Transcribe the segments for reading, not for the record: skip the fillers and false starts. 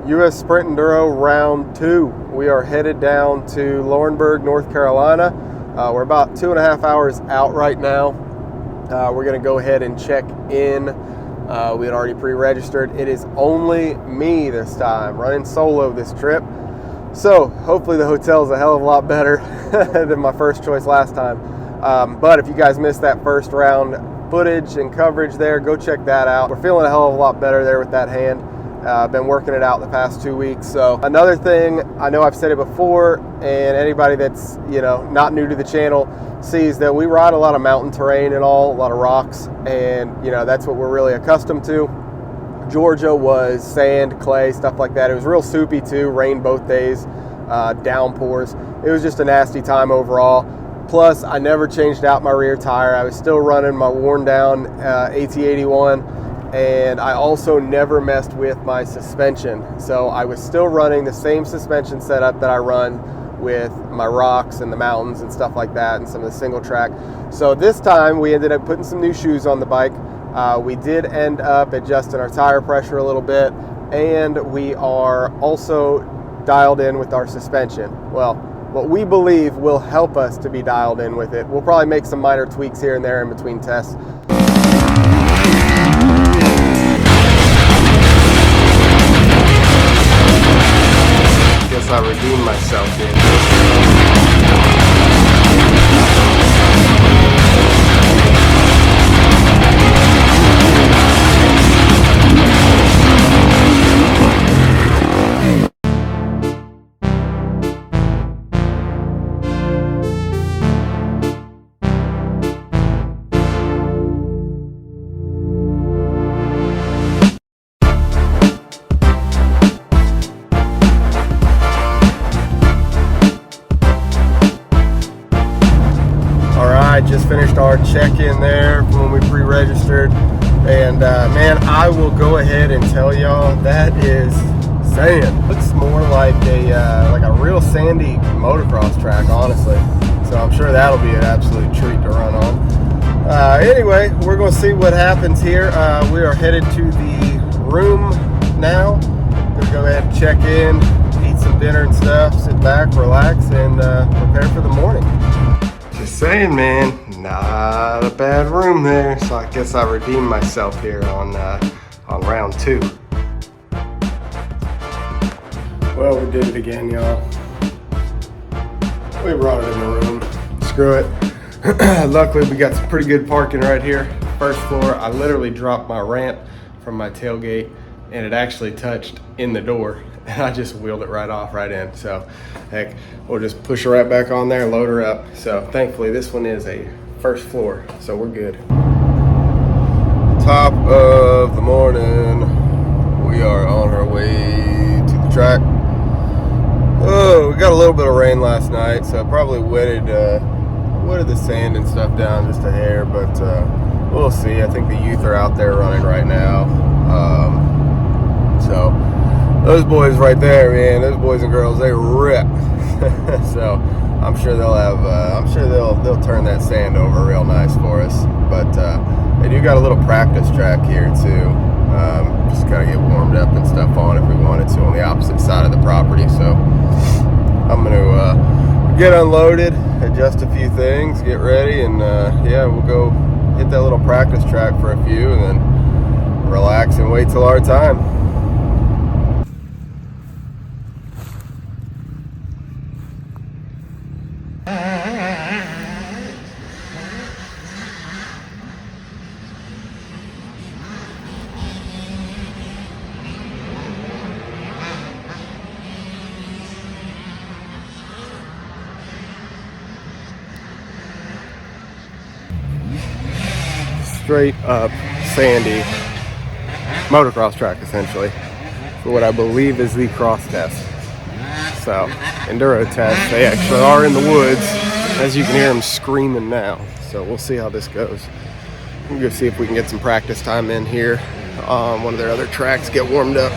US Sprint Enduro Round 2. We are headed down to Laurinburg, North Carolina. We're about 2.5 hours out right now. We're going to go ahead and check in. We had already pre-registered. It is only me this time, running solo this trip. So hopefully the hotel is a hell of a lot better than my first choice last time. But if you guys missed that first round footage and coverage there, go check that out. We're feeling a hell of a lot better there with that hand. I've been working it out the past 2 weeks. So another thing, I know I've said it before, and anybody that's not new to the channel sees that we ride a lot of mountain terrain and a lot of rocks, and that's what we're really accustomed to. Georgia was sand, clay, stuff like that. It was real soupy too, rain both days, downpours. It was just a nasty time overall. Plus, I never changed out my rear tire. I was still running my worn down AT81. And I also never messed with my suspension. So I was still running the same suspension setup that I run with my rocks and the mountains and stuff like that, and some of the single track. So this time we ended up putting some new shoes on the bike. We did end up adjusting our tire pressure a little bit, and we are also dialed in with our suspension. Well, what we believe will help us to be dialed in with it. We'll probably make some minor tweaks here and there in between tests. Guess I redeemed myself here. Just finished our check-in there when we pre-registered, and man, I will go ahead and tell y'all that is sand. Looks more like a real sandy motocross track, honestly. So I'm sure that'll be an absolute treat to run on. Anyway, we're going to see what happens here. We are headed to the room now. Going to go ahead and check in, eat some dinner and stuff, sit back, relax, and prepare for the morning. Just saying, man, not a bad room there. So I guess I redeemed myself here on round 2. Well, we did it again, y'all. We brought it in the room. Screw it. Luckily, we got some pretty good parking right here. First floor, I literally dropped my ramp from my tailgate, and it actually touched in the door. And I just wheeled it right off right in. So heck, we'll just push her right back on there and load her up. So thankfully this one is a first floor, so we're good. Top of the morning. We are on our way to the track. Oh, we got a little bit of rain last night, so probably wetted the sand and stuff down just a hair, but we'll see. I think the youth are out there running right now. So those boys right there, man, those boys and girls, they rip. So I'm sure they'll have, they'll turn that sand over real nice for us. But they do got a little practice track here too. Just kind of get warmed up and stuff on if we wanted to on the opposite side of the property. So I'm gonna get unloaded, adjust a few things, get ready, and yeah, we'll go hit that little practice track for a few, and then relax and wait till our time. Straight up sandy motocross track, essentially, for what I believe is the cross test. So enduro test, they actually are in the woods, as you can hear them screaming now. So we'll see how this goes. We'll go see if we can get some practice time in here on one of their other tracks, get warmed up.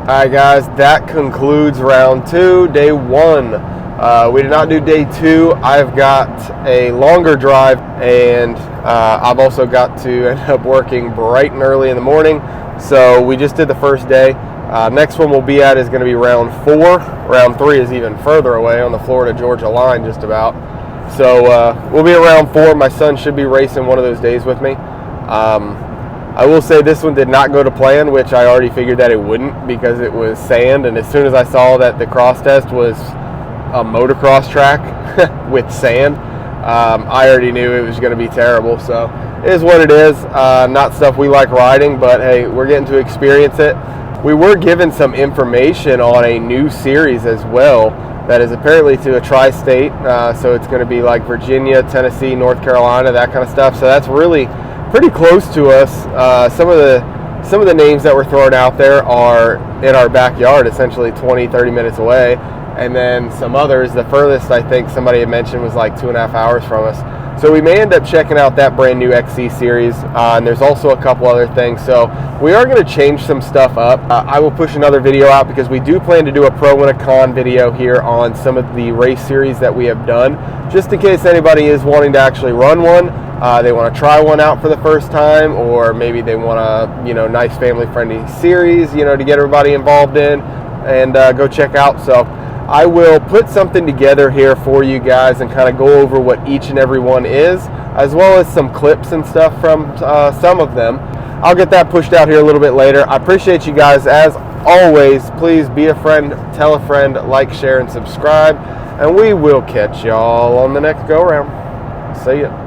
Alright guys, that concludes round 2, day 1. We did not do day 2. I've got a longer drive, and I've also got to end up working bright and early in the morning. So we just did the first day. Next one we'll be at is going to be round 4. Round 3 is even further away on the Florida-Georgia line just about. So we'll be at round 4. My son should be racing one of those days with me. I will say this one did not go to plan, which I already figured that it wouldn't because it was sand, and as soon as I saw that the cross test was a motocross track with sand, I already knew it was going to be terrible. So it is what it is. Not stuff we like riding, but hey, we're getting to experience it. We were given some information on a new series as well that is apparently to a tri-state, so it's going to be like Virginia, Tennessee, North Carolina, that kind of stuff. So that's really pretty close to us. Some of the names that were thrown out there are in our backyard, essentially 20-30 minutes away, and then some others, the furthest I think somebody had mentioned was like 2.5 hours from us. So we may end up checking out that brand new XC series, and there's also a couple other things. So we are going to change some stuff up. I will push another video out because we do plan to do a pro and a con video here on some of the race series that we have done, just in case anybody is wanting to actually run one. They want to try one out for the first time, or maybe they want a nice family-friendly series, to get everybody involved in and go check out. So I will put something together here for you guys and kind of go over what each and every one is, as well as some clips and stuff from some of them. I'll get that pushed out here a little bit later. I appreciate you guys as always. Please be a friend, tell a friend, like, share, and subscribe, and we will catch y'all on the next go-round. See ya.